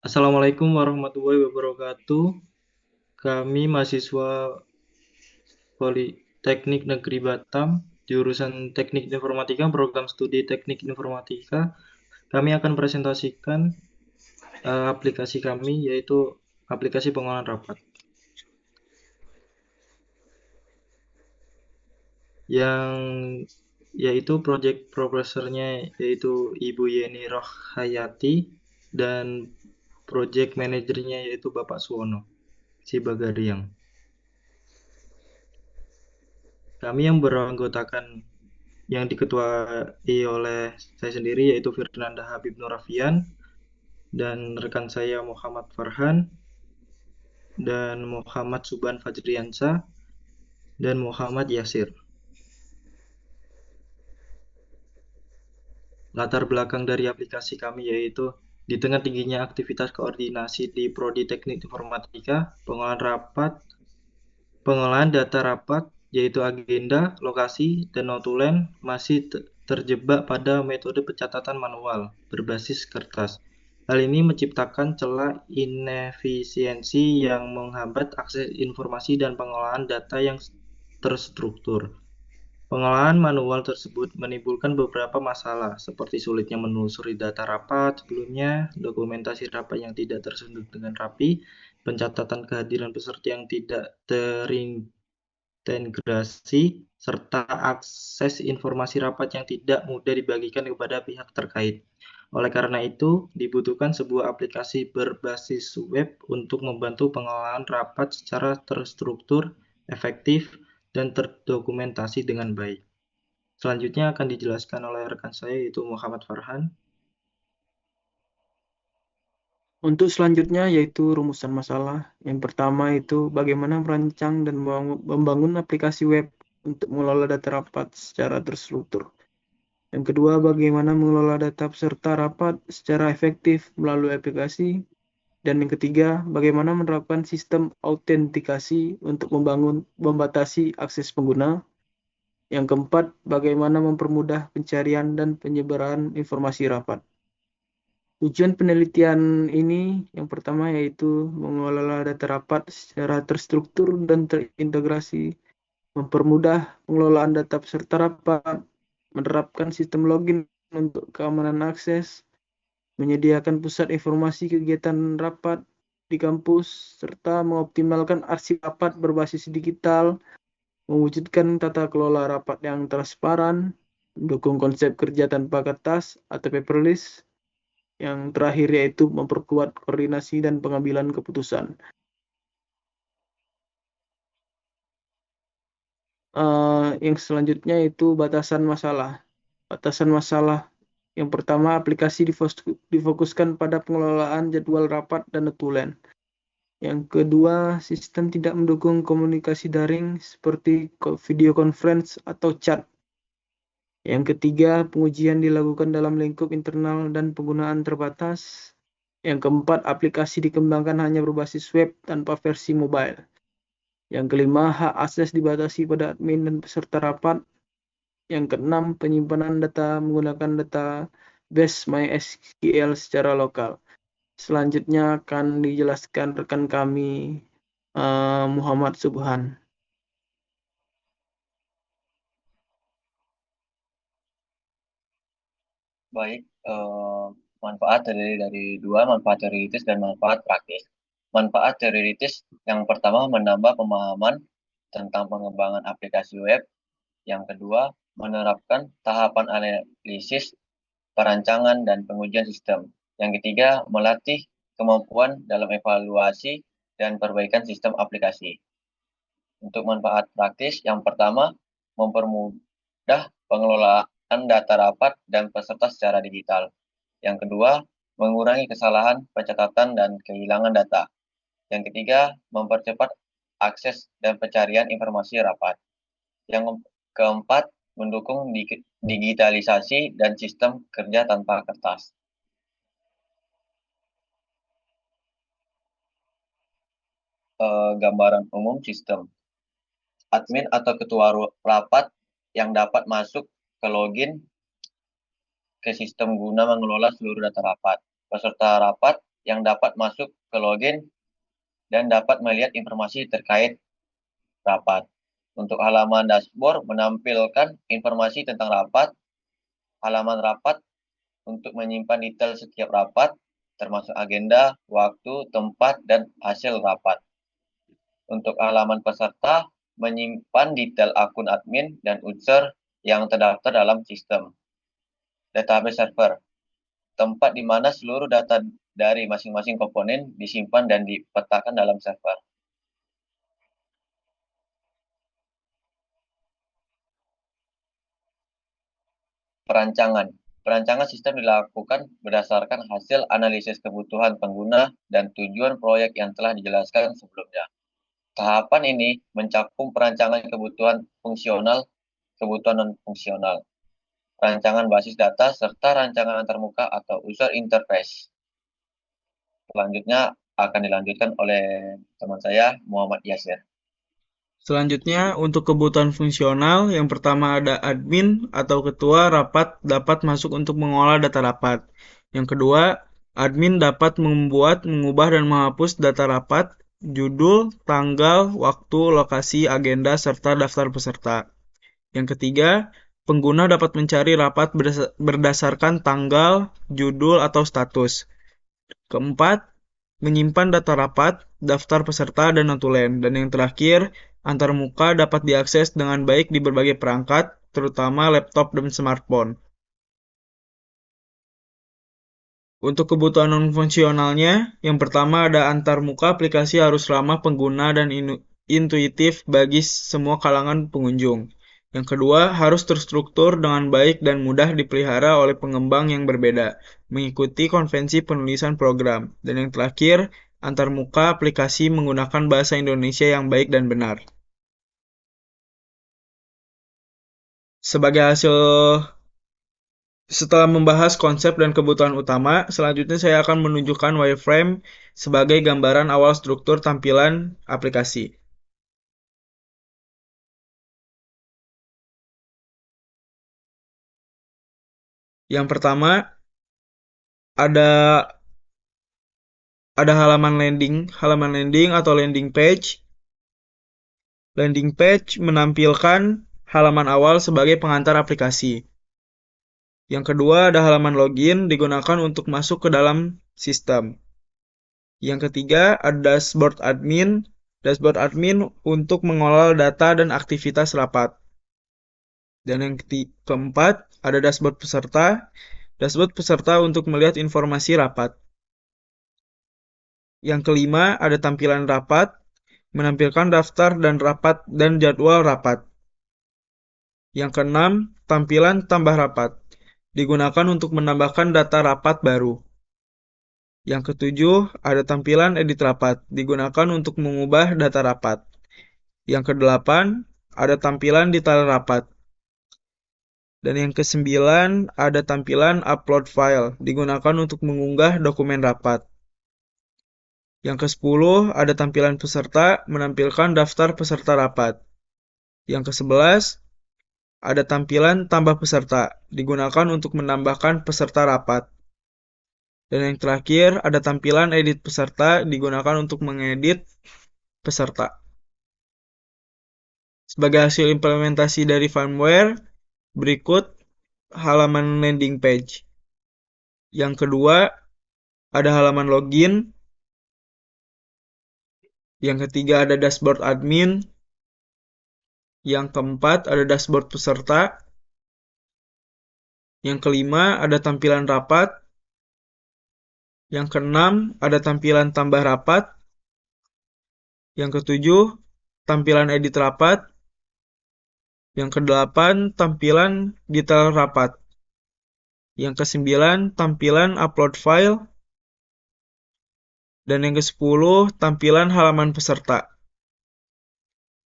Assalamualaikum warahmatullahi wabarakatuh. Kami mahasiswa Politeknik Negeri Batam, jurusan Teknik Informatika, program studi Teknik Informatika. Kami akan presentasikan aplikasi kami, yaitu aplikasi pengolahan rapat. Yang yaitu project proposernya yaitu Ibu Yeni Rohayati dan project manajernya yaitu Bapak Suwono Sibagariang. Kami yang beranggotakan yang diketuai oleh saya sendiri yaitu Firnanda Habib Nurafian dan rekan saya Muhammad Farhan dan Muhammad Suban Fajriansyah dan Muhammad Yasir. Latar belakang dari aplikasi kami yaitu di tengah tingginya aktivitas koordinasi di Prodi Teknik Informatika, pengolahan data rapat yaitu agenda, lokasi, dan notulen masih terjebak pada metode pencatatan manual berbasis kertas. Hal ini menciptakan celah inefisiensi yang menghambat akses informasi dan pengolahan data yang terstruktur. Pengolahan manual tersebut menimbulkan beberapa masalah, seperti sulitnya menelusuri data rapat sebelumnya, dokumentasi rapat yang tidak tersusun dengan rapi, pencatatan kehadiran peserta yang tidak terintegrasi, serta akses informasi rapat yang tidak mudah dibagikan kepada pihak terkait. Oleh karena itu, dibutuhkan sebuah aplikasi berbasis web untuk membantu pengolahan rapat secara terstruktur, efektif, dan terdokumentasi dengan baik. Selanjutnya akan dijelaskan oleh rekan saya yaitu Muhammad Farhan. Untuk selanjutnya yaitu rumusan masalah. Yang pertama itu bagaimana merancang dan membangun aplikasi web untuk mengelola data rapat secara terstruktur. Yang kedua, bagaimana mengelola data peserta rapat secara efektif melalui aplikasi. Dan yang ketiga, bagaimana menerapkan sistem autentikasi untuk membatasi akses pengguna. Yang keempat, bagaimana mempermudah pencarian dan penyebaran informasi rapat. Tujuan penelitian ini yang pertama yaitu mengelola data rapat secara terstruktur dan terintegrasi, mempermudah pengelolaan data peserta rapat, menerapkan sistem login untuk keamanan akses, menyediakan pusat informasi kegiatan rapat di kampus, serta mengoptimalkan arsip rapat berbasis digital, mewujudkan tata kelola rapat yang transparan, mendukung konsep kerja tanpa kertas atau paperless. Yang terakhir yaitu memperkuat koordinasi dan pengambilan keputusan. Yang selanjutnya itu batasan masalah. Batasan masalah yang pertama, aplikasi difokuskan pada pengelolaan jadwal rapat dan notulen. Yang kedua, sistem tidak mendukung komunikasi daring seperti video conference atau chat. Yang ketiga, pengujian dilakukan dalam lingkup internal dan penggunaan terbatas. Yang keempat, aplikasi dikembangkan hanya berbasis web tanpa versi mobile. Yang kelima, hak akses dibatasi pada admin dan peserta rapat. Yang keenam, penyimpanan data menggunakan database MySQL secara lokal. Selanjutnya akan dijelaskan rekan kami Muhammad Subhan. Baik, manfaat terdiri dari dua, manfaat teoritis dan manfaat praktis. Manfaat teoritis yang pertama menambah pemahaman tentang pengembangan aplikasi web. Yang kedua, menerapkan tahapan analisis, perancangan, dan pengujian sistem. Yang ketiga, melatih kemampuan dalam evaluasi dan perbaikan sistem aplikasi. Untuk manfaat praktis, yang pertama, mempermudah pengelolaan data rapat dan peserta secara digital. Yang kedua, mengurangi kesalahan pencatatan dan kehilangan data. Yang ketiga, mempercepat akses dan pencarian informasi rapat. Yang keempat, mendukung digitalisasi dan sistem kerja tanpa kertas. Gambaran umum sistem. Admin atau ketua rapat yang dapat masuk ke login ke sistem guna mengelola seluruh data rapat. Peserta rapat yang dapat masuk ke login dan dapat melihat informasi terkait rapat. Untuk halaman dashboard menampilkan informasi tentang rapat, halaman rapat untuk menyimpan detail setiap rapat, termasuk agenda, waktu, tempat, dan hasil rapat. Untuk halaman peserta, menyimpan detail akun admin dan user yang terdaftar dalam sistem. Database server, tempat di mana seluruh data dari masing-masing komponen disimpan dan dipetakan dalam server. Perancangan. Perancangan sistem dilakukan berdasarkan hasil analisis kebutuhan pengguna dan tujuan proyek yang telah dijelaskan sebelumnya. Tahapan ini mencakup perancangan kebutuhan fungsional, kebutuhan non-fungsional, rancangan basis data, serta rancangan antarmuka atau user interface. Selanjutnya akan dilanjutkan oleh teman saya, Muhammad Yasir. Selanjutnya, untuk kebutuhan fungsional, yang pertama ada admin atau ketua rapat dapat masuk untuk mengolah data rapat. Yang kedua, admin dapat membuat, mengubah, dan menghapus data rapat, judul, tanggal, waktu, lokasi, agenda, serta daftar peserta. Yang ketiga, pengguna dapat mencari rapat berdasarkan tanggal, judul, atau status. Keempat, menyimpan data rapat, daftar peserta, dan notulen. Dan yang terakhir, antarmuka dapat diakses dengan baik di berbagai perangkat, terutama laptop dan smartphone. Untuk kebutuhan non-fungsionalnya, yang pertama ada antarmuka aplikasi harus ramah pengguna dan intuitif bagi semua kalangan pengunjung. Yang kedua, harus terstruktur dengan baik dan mudah dipelihara oleh pengembang yang berbeda, mengikuti konvensi penulisan program. Dan yang terakhir, antarmuka aplikasi menggunakan bahasa Indonesia yang baik dan benar. Sebagai hasil Setelah membahas konsep dan kebutuhan utama, selanjutnya saya akan menunjukkan wireframe sebagai gambaran awal struktur tampilan aplikasi. Yang pertama, ada halaman landing atau landing page. Landing page menampilkan halaman awal sebagai pengantar aplikasi. Yang kedua, ada halaman login digunakan untuk masuk ke dalam sistem. Yang ketiga, ada dashboard admin. Dashboard admin untuk mengolah data dan aktivitas rapat. Dan yang keempat, ada dashboard peserta. Dashboard peserta untuk melihat informasi rapat. Yang kelima, ada tampilan rapat, menampilkan daftar dan rapat dan jadwal rapat. Yang keenam, tampilan tambah rapat, digunakan untuk menambahkan data rapat baru. Yang ketujuh, ada tampilan edit rapat, digunakan untuk mengubah data rapat. Yang kedelapan, ada tampilan detail rapat. Dan yang kesembilan, ada tampilan upload file, digunakan untuk mengunggah dokumen rapat. Yang kesepuluh, ada tampilan peserta, menampilkan daftar peserta rapat. Yang kesebelas, ada tampilan tambah peserta, digunakan untuk menambahkan peserta rapat. Dan yang terakhir, ada tampilan edit peserta, digunakan untuk mengedit peserta. Sebagai hasil implementasi dari firmware, berikut halaman landing page. Yang kedua, ada halaman login. Yang ketiga, ada dashboard admin. Yang keempat, ada dashboard peserta. Yang kelima, ada tampilan rapat. Yang keenam, ada tampilan tambah rapat. Yang ketujuh, tampilan edit rapat. Yang kedelapan, tampilan detail rapat. Yang kesembilan, tampilan upload file. Dan yang kesepuluh, tampilan halaman peserta.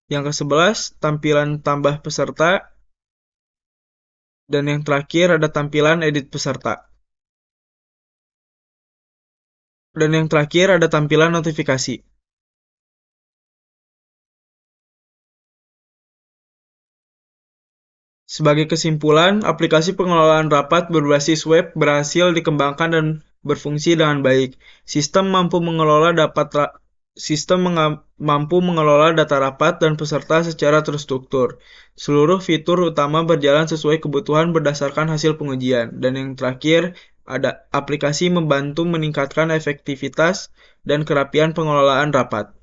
Yang kesebelas, tampilan tambah peserta. Dan yang terakhir, ada tampilan edit peserta. Dan yang terakhir, ada tampilan notifikasi. Sebagai kesimpulan, aplikasi pengelolaan rapat berbasis web berhasil dikembangkan dan berfungsi dengan baik. Sistem mampu mengelola data rapat dan peserta secara terstruktur. Seluruh fitur utama berjalan sesuai kebutuhan berdasarkan hasil pengujian. Dan yang terakhir, ada aplikasi membantu meningkatkan efektivitas dan kerapian pengelolaan rapat.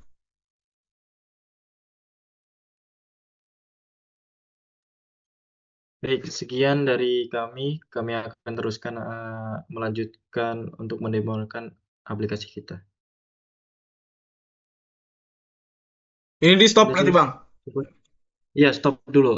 Baik, sekian dari kami. Kami akan teruskan melanjutkan untuk mendemokan aplikasi kita. Ini di stop Udah berarti, selesai? Bang. Iya, stop dulu.